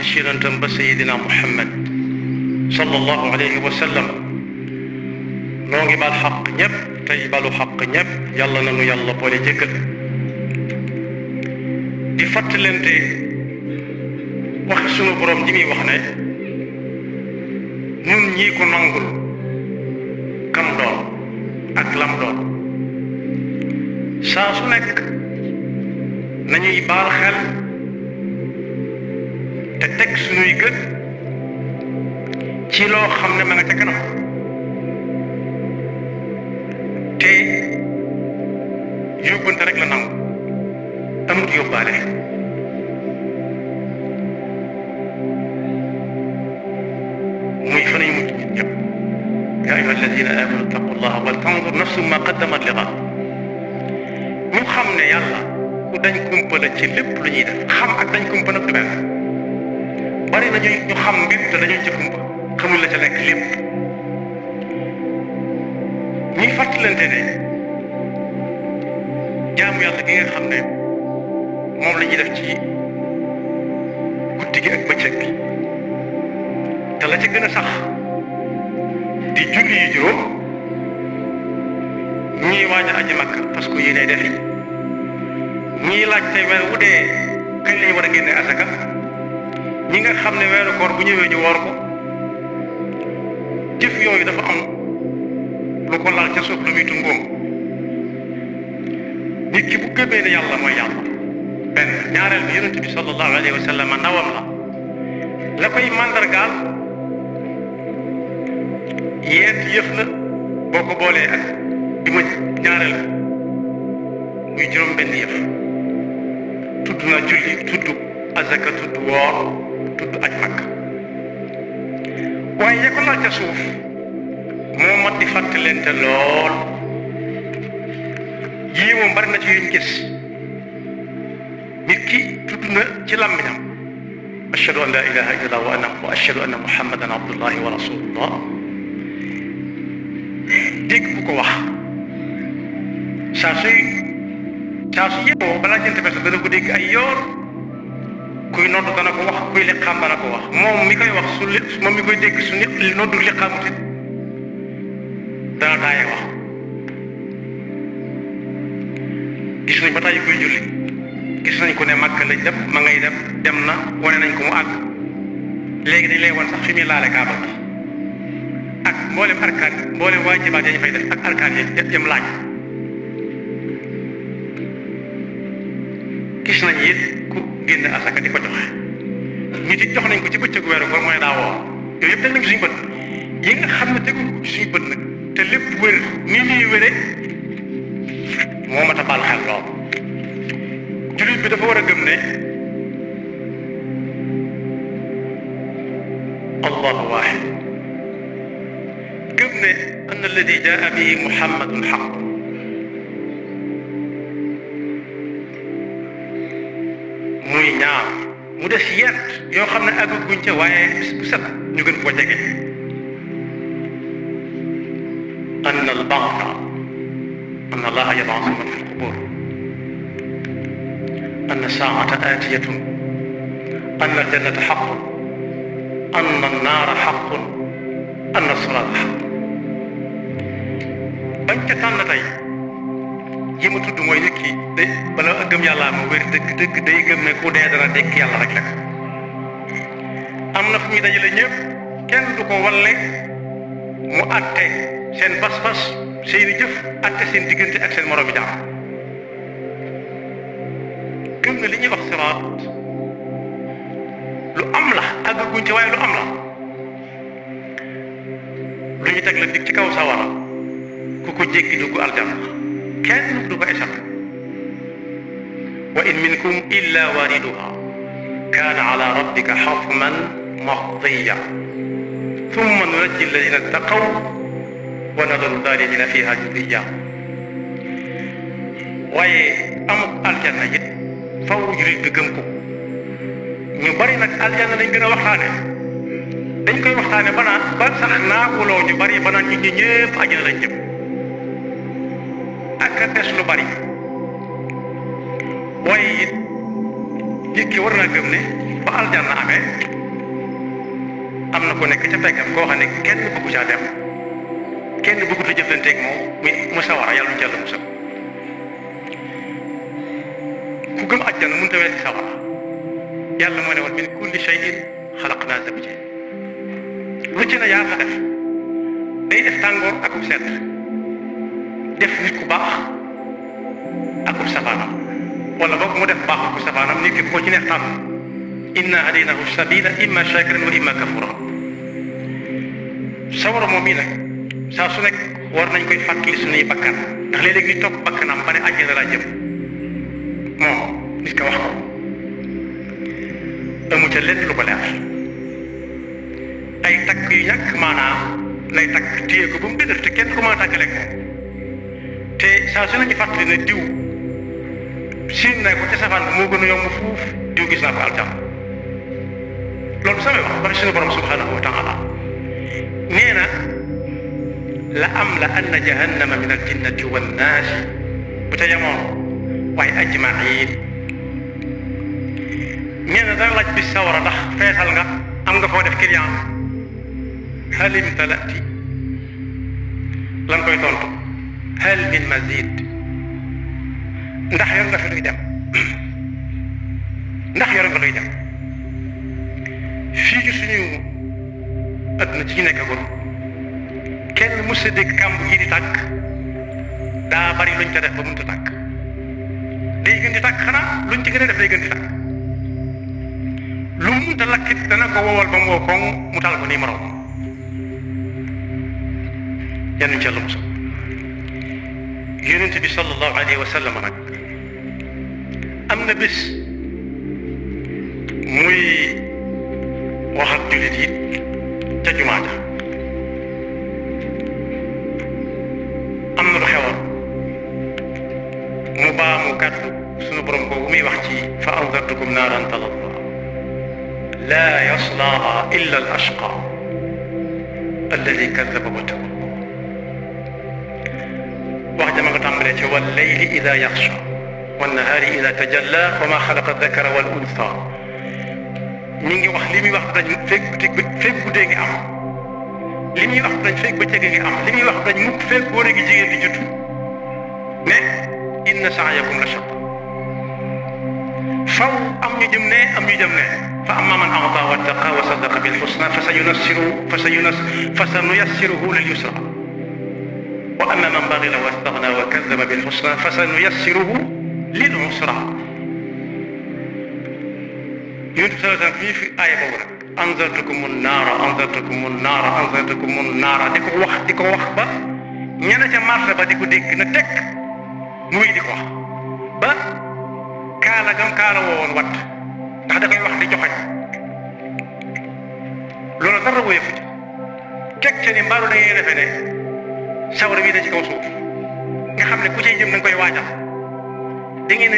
ci yonentam ba sayidina Muhammad sallallahu alayhi wa sallam noo ngi baal xaq ñëpp tey balu xaq ñëpp yàlla na nu yàlla boole jéggal di fàttalente waxi sunu borom ji muy wax ne ñun ñii ko nangul kam doon ak lam doon saa su nekk nañuy baal xel te teg suñuy gët ci loo xam ne ma nga ca kanam te yóbbante rek la nangu amut yóbbaale muy fa nañu mujj nit ñëpp yaa ayyuha alladina amanu ittaqullaha wal tanzur nafsum ma qaddamat li ghad ñu xam ne yàlla ku dañ kumpa la ci lépp lu ñuy def xam ak dañ kumpa nag du benn bari nañu ñu xam mbir te dañuy ci kumpa xamul la ca nekk lépp ñuy fàttalante ne jaamu yàlla gi nga xam ne moom la ñuy def ci guddi gi ak bëccëg bi te la ca gën a sax di julli yi juróom ñii waaj a aji Makka parce que yéenay defi ñii laaj te weer wu dee kañ lañu war a génne asaka ñi nga xam ne weeru koor bu ñëwee ñu woor ko jëf yooyu dafa am lu ko laal ca suuf lu muy tungoom nit ki bu gëmee ne yàlla mooy yàlla benn ñaareel bi yonent bi sallallahu alayhi wa sallam ndawam la koy màndargaal yeent yëf la boo ko boolee ak bi ma ñaareel muy juróom benn yëf tudd na julli tudd azaka tudd woor tudd aj Makka waaye ya ko laal ca suuf moo mat di fàttalente lool yii moom bari na ci yuñ gis nit ki tudd na ci làmmiñam ashhadu an la ilaha illallah wa ashhadu anna muhammadan abdullahi wa rasulullah dégg bu ko wax saa su yeewoo balaa jënt bés dana ko dégg ay yoon kuy nodd dana ko wax kuy liqaam dana ko wax moom mi koy wax moom mi koy dégg su nit noddu liqaamut it dana taaye wax gis nañ ba tàyyi koy julli gis nañ ko ne Makka lañ dem ma ngay dem na wane nañ ko mu àgg léegi dañ lay wan sax fi muy laale Kaaba gi ak mboolem arkaan mboolem waajibaat yañ fay def ak arkaan yi jëm laaj gis nañ it ku génn asaka di ko joxe nit it jox nañ ko ci bëccëgu weeru koor mooy daa woor yooyu yëpp teg nañ ko suñu bët yi nga xam ne tegul ko ci suñu bët nag te lépp wér ni ñuy wére moo mat a baal xel lool jullit bi dafa war a gëm ne allahu waahid gëm ne anna alladi jaa bihi muhammadun xaq muy ñaar mu des yent yoo xam ne àgguñ ca waaye bis bu set ñu gën koo jege anna al-ba'tha anna allaha yab'athu man fi al-qubur anna as-saa'ata aatiyatun anna al-jannata haqqun anna an-naara haqqun anna as-siraata haqqun bañ ca tànn tey yi ma tudd mooy nit ki day bala gëm yàlla ma wér dëgg day gëm ne ku dee dana dekk yàlla rek la am na fu muy dajale ñëpp kenn du ko walle mu àtte seen bas-bas seeni jëf àtte seen diggante ak seen moroomi jaam gëm ne li ñuy wax siraat lu am la àgguñ ci waaye lu am la lu ñu teg la dig ci kaw sawara ku ko jéggi dugg aljanna kenn du ko échappé wa in minkum illa wariduha kaana ala rabbika hatman maqdiya thumma nunajji alladina ttaqaw wa nadaru zalimina fiha jithiya waaye amuk aljanna it faw julit bi gëm ko ñu bari nag aljanna dañ gën a waxtaane dañ koy waxtaane ba naan ba sax naakuloo ñu bari ba naan nit ñi ñëpp àjjana lañ jëm ak a des lu bari waaye it nit ki war naa gëm ne ba aljanna amee ko nekk ca peggam koo xam ne kenn bëggu caa dem kenn bëggut a jëflanteeg moom mu sawara yàlla ñu jàll musal ku gëm àjjana mënut a weesu sawara yàlla moo ne woon min kulli shay'in xalaqnaa zawjayn lu ci ne yàlla def day def tàngoor akub sedd def nit ku baax akub safaanam wala boog mu def baax akub safaanam nit ki ko ci neex tànn inna hadaynahu sabila imma shakiran wa imma kafura sawara moom mii nag saa su nekk war nañ koy fàttali suñuy bakkan ndax léeg-léeg nit topp bakkanam ba ne àjjana laa jëm moom nit ka wax ko amu ca lenn lu ko leer ay takk yu ñàkk maanaam lay takk téye ko ba mu dëgër te kenn ko mën a tàggale ko te saa su nañu fàttali ne diw siin na ko ca safaan bi moo gën a yomb fuuf diw gis naa ko aljana loolu samay wax bari suñu borom subhanahu wa taala nee na la am la anna jahannama min al jinnati wan naasi bu ca yemoon waaye ajmain nee na dara laaj bi sawara ndax feesal nga am nga foo def client hal imtalati lan koy tontu hal min mazid ndax yor nga fi luy dem ndax yor nga luy dem fii ci suñu adduna ci ñu nekkagul kenn mës a dégg kàmb yi di tàkk daa bari luñ ca def ba mënut a tàkk day gën di tàkk xanaa luñ ci gën a def day gën di tàkk lu mënut a lakkit dana ko wowal ba mu wow koŋ mu taal ko nii moroom yan ci Yàlla musal yonent bi sallallahu alayhi wa sallam nag am na bés muy wax ak jullit yi ca jumaa ja am na lu xewoon mu baamu kàddu sunu borom boobu muy wax ci fa anzartukum naaran talazza laa yaslaaha illa al ashqa alladi kadaba wa tawalla wax jama nga tàmbalee ci wal layli ida yaxsha wan nahaari ida tajalla wa ma xalaqa dakara wal unsa mi ngi wax li muy wax dañ fekk guddee ngi am li muy wax dañ fekk bëccëg ngi am li muy wax dañ mukk fekk góor gi jigéen di jutu ne inna sa'yakum la shatta faw am ñu jëm ne am ñu jëm ne fa amma man a'ta wattaqa wa saddaqa bil husna fa sanuyassiruhu lil yusra wa amma man baghila wastaghna wa kazzaba bil husna fa sanuyassiruhu lil usra yonent bi sallallahu alayhi wa sallam fii fi aaya boobu nag anzartukumun naara di ko wax ba ñene ca marché ba di ko dégg na tekk muy di ko wax ba kaala gam kaala woowoon wat ndax da koy wax di joxañ loolu dara woyofu ci teg ca ni mbaaru da ngeen defe ne sawara bii da ci kaw suuf nga xam ne ku cay jëm da nga koy waajal da ngeen a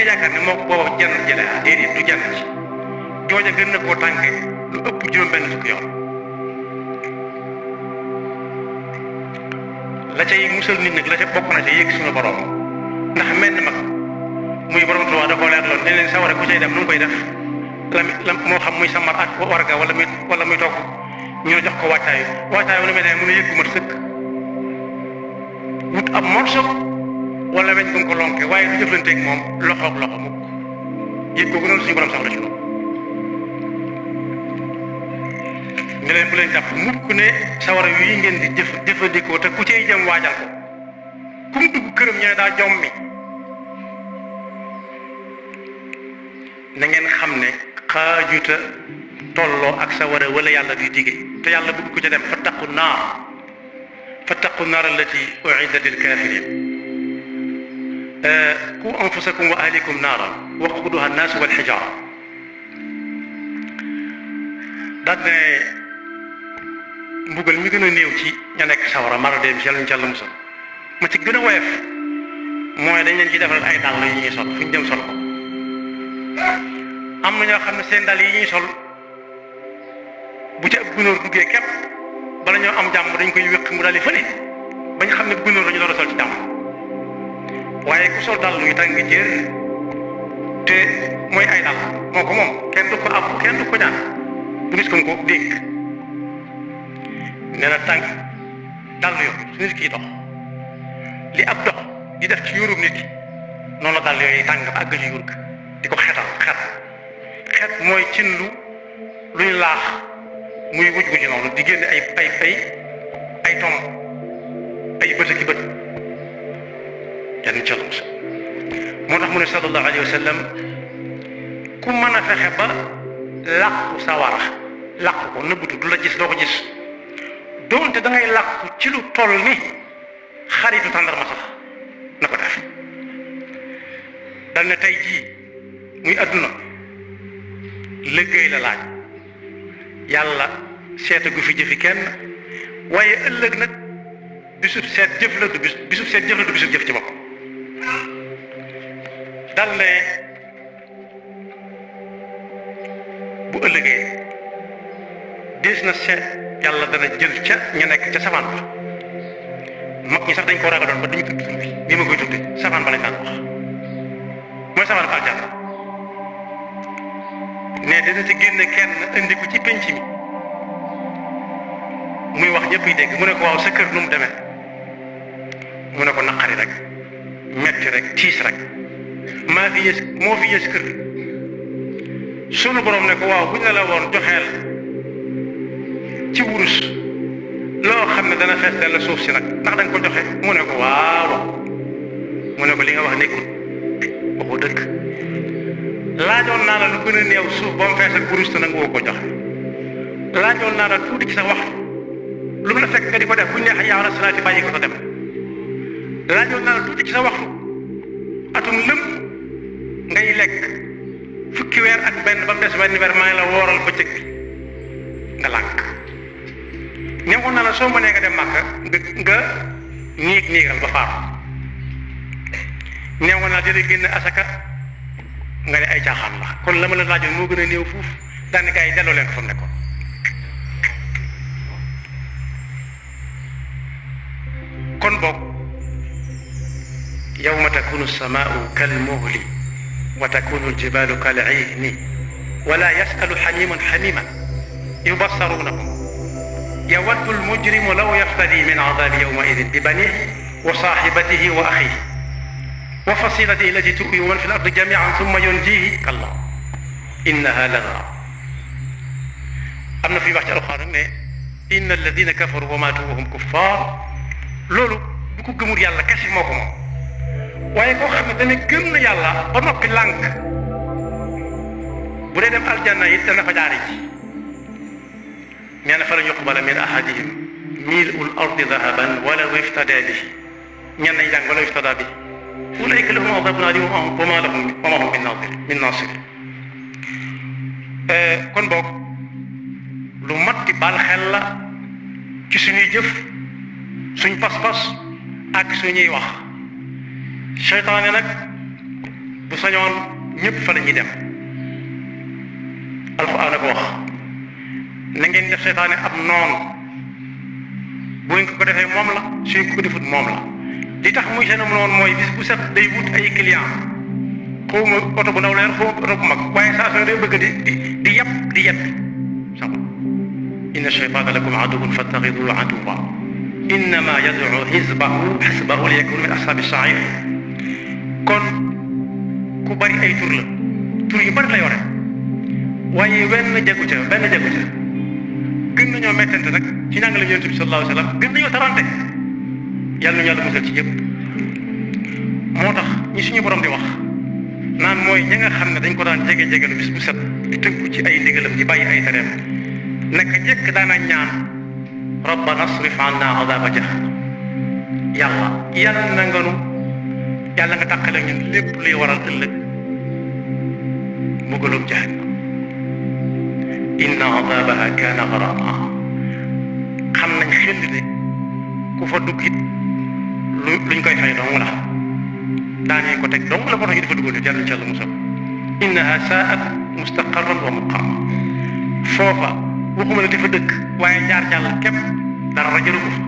yaakaar ne moo ko booba jant jële déedéet du jant ci jooja gën na koo tànke lu ëpp juróom-benn fukki yoon la cay musal nit nag la ca bokk na ca yëg suñu borom ndax menn mag muy borom tubaab da koo leer loon ne leen sawara ku cay dem nu mu koy def la moo xam muy samar ak warga wala muy togg ñu jox ko wàccaay wala muy ne mun a yëg gu mat sëkk wut ab morso wala weñ bu nga ko lonke waaye du jëflanteeg moom loxoog loxo mukk yëg googu noonu suñu borom soxla ci loolu ne leen bu leen jàpp mukk ne sawara yi ngeen di jëfandikoo te ku cay jëm waajal ko ku mu dugg këram ñu ne daa jommi na ngeen xam ne xaajuta tolloo ak sawara wala yàlla di dige te yàlla bëgg ko ca dem fattaqu naar allati u'iddat lil kafirin qu anfusakum wa ahlikum naaran waquduha an-naas wal hijaara daal ne mbugal mi gën a néew ci ña nekk sawara mara dem ci yàlla ñu ci yàlla musal ma ci gën a woyof mooy dañ leen ci defal ay dàll yi ñuy sol fu ñu dem sol ko am na ñoo xam ne seen dàll yi ñuy sol bu ci ab gunóor duggee képp bala ñoo am jàmm dañ koy wéq mu daal di fële bañ xam ne gunóor la ñu door a sol ci jàmm waaye ku sol dàll yu tàng jër te mooy ay dàll moo ko moom kenn du ko ab kenn du ko ñaan du gis ko ko dénk nee na tànk dàll yoon su nit ki dox li ab dox di def ci yuurum nit ki noonu la dàll yooyu tàng ba àgg ci yuur ga di ko xetal xet mooy cin luñ laax muy wuj wuji noonu di génne ay tom ay bët ki bët kenn ca mus moo tax mu ne sallallahu alayhi wa sallam ku mën a fexe ba làqu sawara làqu ko nëbbutu du la gis doo ko gis doonte da ngay làqu ci lu toll ni xaritu tàndarma sax na ko def dal ne tey jii muy adduna liggéey la laaj yàlla seeta gu fi jëfi kenn waaye ëllëg nag bisub seet jëf la du bisub seet jëf la du bisub jëf ci bopp dal ne bu ëllëgee des na seet yàlla dana jël ca ña nekk ca safaan ba mag ñi sax dañ ko ragaloon ba duñu tudd tur bi ma koy tudde safaan ba lañ daan wax mooy safaan ba aljanna ne dina ci génne kenn indi ko ci penc mi muy wax ñëpp yi dégg mu ne ko waaw sa kër nu mu demee mu ne ko naqari rek metti rek tiis rek maa fi yées moo fi yées kër sunu borom ne ko waaw buñ la woon joxeel ci wurus loo xam ne dana fees la suuf si nag ndax danga ko joxe mu ne ko waaw mu ne ko li nga wax nekkul waxu dëgg laajoon naa la lu gën a néew suuf ba mu fees ak wurus te nanga woo ko joxe laajoon naa la tuuti ci sa waxtu lu mu la fekk nga di ko def bu ñu nee hayya ala salaati bàyyi ko sa dem laajoon naa la tuuti ci sa waxtu atum lëm ngay lekk fukki weer ak benn ba mu des benn weer maa ngi la wooral bëccëg bi nga lànk ñëwoon naa la soo mënee nga dem Màkka nga niigal ba faatu ñëwoon naa dina génn asaka nga ne ay caaxaan la kon la ma la laajoon moo gën a néew fuuf daanaka gars yi delloo leen ko fa mu nekkoon kon boog yawma takunu samaau kalmuhli wa takunu aljibalu kal'ihni wala yasalu xamimun xamiman yubassarunahum yawaddu almujrimu law yaftadi min adabi yawmaidin bi banihi wa sahibatihi wa axihi wa fasilatihi allati tu'wi man fi al-ardi jami'an thumma yunjihi kalla innaha lada am na fi wax ci alxuraan ne inna alladina kafaru wa matu wa hum kuffar loolu bu ko gëmul yàlla kese moo ko moom waaye koo xam ne dana gëm na yàlla ba noppi lànk bu dee dem aljanna it dana fa jaari ci nee na fa lan yuqbala min ahadihim mil'ul ardi dahaban walaw iftada bihi ñenn ñi jàng walaw iftada bihi ulaika lahum adabun alim wa ma hum min nasir kon boog lu mat di baal xel la ci suñuy jëf suñ pas-pas ak suñuy wax seytaane nag bu sañoon ñëpp fa la ñuy dem alxuraan a ko wax na ngeen def seytaane ab noonu bu ngeen ko defee moom la suñ ko defut moom la li tax muy seen noonu mooy bis bu set day wut ay client xaw ma oto bu ndaw leer xaw ma oto bu mag waaye saa su ne day bëgg di yeb sax inna shaytaana lakum aduwwun fattaxiduhu aduwwan innama yad'u xisbahu liyakunu min ashaabi sa'iir kon ku bari ay tur la tur yu bari la yore waaye benn jagu ca gën nañoo mettante nag ci njàngale Yonent bi sallallahu alayhi wa sallam gën nañoo tarante yàlla nañu yàlla musal ci yëpp moo tax ñi suñu borom di wax naan mooy ñi nga xam ne dañ ko daan jege-jegelu bis bu set di tënku ci ay ndigalam di bàyyi ay tereem naka jëkk daana ñaan rabbana asrif anna adaba jahannam yàlla nga tàqale ñun lépp luy waral ëllëg mbugalum jahannam inna adabaha kaana gharama xam nañ xel ne ku fa dugg it luñ koy fay dong la daañu ko teg dong la moo tax ñu dafa duggoon yàlla incha allah musal innaha saat mustaqarran wa muqama foofa waxuma la dafa dëkk waaye jaar jàll képp dara jëru ko fa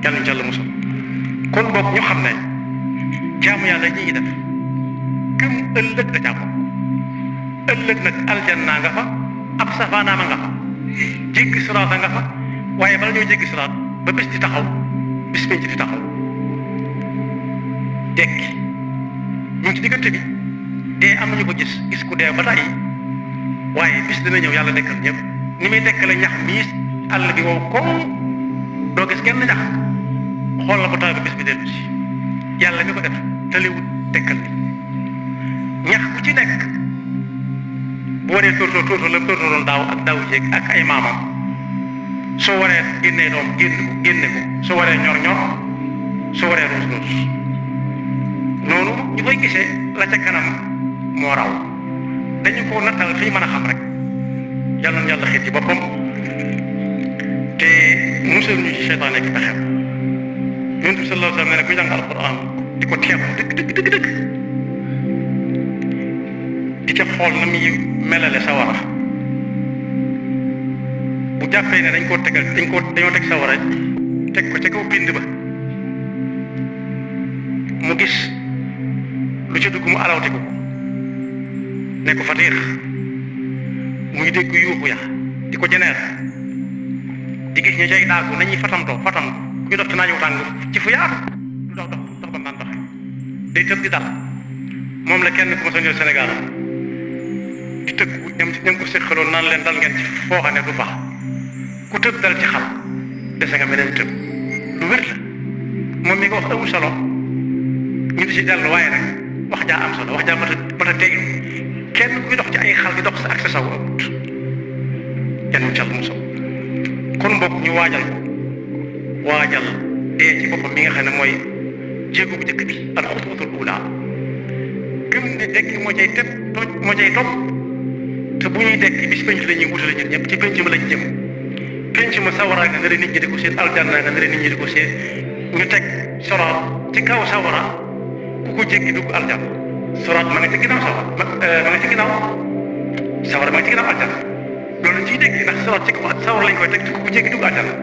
yàlla incha allah musal kon boog ñu xam ne jaamu yàlla ñi def gëm ëllëg da jàmm ëllëg nag aljanna nga fa ab safaanaama nga fa jéggi siraata nga fa waaye bala ñoo jéggi siraat ba bis di taxaw bis penc di taxaw dekki ñu ngi ci diggante bi dee am nañu ko gis ku dee ba tàyyi waaye bis dina ñëw yàlla dekkal ñëpp ni muy dekkale ñax mii àll bi wow koŋ doo gis kenn ñax xool la ko taw bi bis bi dellu si yàlla mi ko def tëliwut dekkal ñax ku ci nekk bu waree tóortóor la tóortóoroon daaw ak daaw jéeg ak ay maamam soo waree génnee doom génne ko soo waree ñor soo waree ruus noonu ñu koy gisee la ca kanam moo raw dañu ko nattal fii mën a xam rek yàlla na yàlla xiit ci boppam te musal ñu ci seytaane ki pexem yonent bi sallallahu alayhi wa sallam ne kuy jàng alquran di ko teew dëgg di ca xool na muy melale sawara bu jàppee ne dañoo teg sawara teg ko ca kaw bind ba mu gis lu ci dugg mu alawte ko ne ko fatiix muy dégg yuuxu ya di ko jeneer di gis ña cay daagu nañuy fatam ku ñu dox ci naaju tàng ci fu yaatu lu dox ba naan doxe day tëb di dal moom la kenn ku ma sa ñëw Sénégal di tëggu ñam ko séqaloon naan leen dal ngeen ci foo xam ne du baax ku tëb dal ci xal dese nga meneen tëb lu wér la moom mi nga wax amul solo ñu di si dellu waaye nag wax jaa am solo wax jaa mat a tegu kenn kuy dox ci ay xal di dox sa ak sa saw amut kenn mu cal mu saw kon mbokk ñu waajal dee ci boppam mi nga xam ne mooy jéego bu njëkk bi al xutwatul ula gëm ne dekki moo cay topp te bu ñuy dekki bis penc la ñuy wutale ñun ñëpp ci penc ma lañ jëm penc ma sawara nga ne nit ñi di ko seen aljanna nga ne nit ñi di ko seen ñu teg soroot ci kaw sawara ku ko jéggi dugg aljanna soroot ma nga ci ginnaaw sawara ma nga ci ginnaaw aljanna loolu ciy dégg ndax soroot ci kaw sawara lañ koy teg te ku ko jéggi dugg aljanna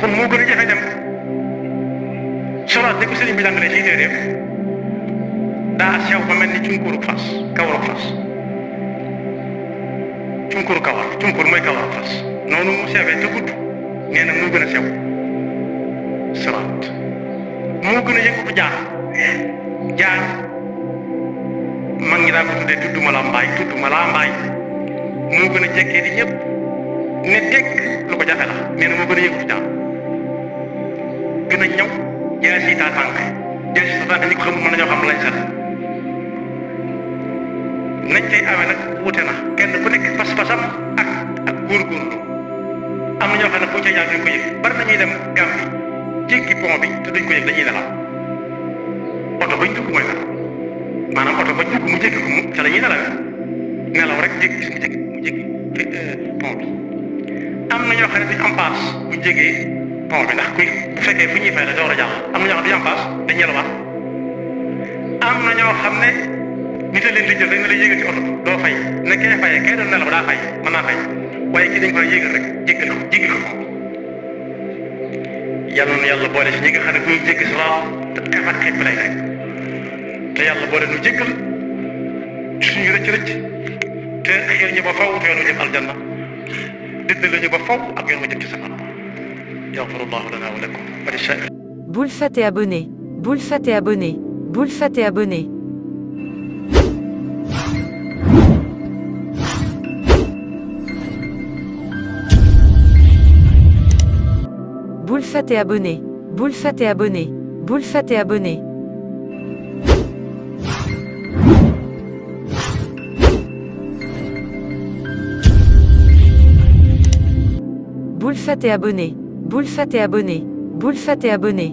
kon moo gën a jafe dem soroot ni ko sëriñ bi jàngalee ci téeréem daa sew ba mel ni cunkuru fas kawaru fas cunkuru mooy kawaru fas noonu mu sewee te gudd nee na moo gën a sew siraat moo gën a yëngu jaan mag ñi daa ko tuddee tudd ma la mbaay moo gën a jekkee di ñëpp ne dégg lu ko jafe la nee na moo gën a yëngu jaan gën a ñëw jëlee si taa tànk ñi ko xamul mën nañoo xam lañ set nañ cay amee nag wuute na kenn ku nekk pas-pasam ak góorgóorlu am na ñoo xam ne foo ca jaar duñ ko yëg bari nañuy dem Gàmbi jéggi pont bi te duñ ko yëg dañuy nelaw oto bañ dugg mooy nelaw maanaam oto bañ dugg mu jéggi ko mu ca la ñuy nelaw rek jéggi gis mu jéggi pont bi am na ñoo xam ne duñ am paas buñ jéggee pont bi ndax kuy bu fekkee fu ñuy fay la door a jàll am na ñoo xam ne duñ am paas dañ yelwaat am na ñoo xam ne nit a leen di jël dañ la yéegal ci oto doo fay ne kee fayee kee doon nelaw daa fay mën naa fay waaye kii dañ ko yéegal rek jéggal ko yàlla na yàlla boole si ñi nga xam ne bu ñu jéggi siraat te xef ak xeet bi lay nekk te yàlla boole nu jéggal suñu rëcc te xëy ñu ba faw te yoon mu jëm aljanna dëdd la ñu ba faw ak yoon mu jëm ci safara yaxfirullahu lana wa lakum wa lisa'ir. Boule Fat et abonné. Boule Fat et abonné. Boule Fat et abonné. Boule Fat et abonné. Boule Fat et abonné. Boule Fat et abonné. Boule Fat et abonné. Boule Fat et abonné. Boule Fat et abonné. Boule Fat et abonné.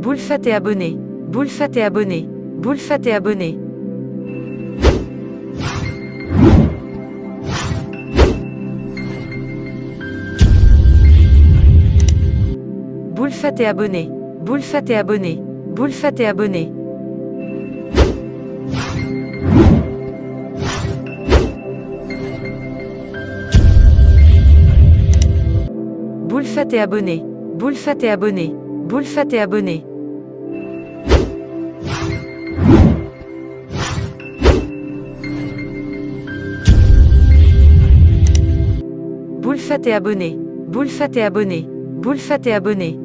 Boule Fat et abonné. Boule Fat et abonné. Boule Fat et abonné. Boule Fat et abonné. Boule Fat et abonné. Boule Fat et abonné. Boule Fat et abonné. Boule Fat et abonné. Boulfat et abonné. Boulfat et abonné. Boulfat et abonné.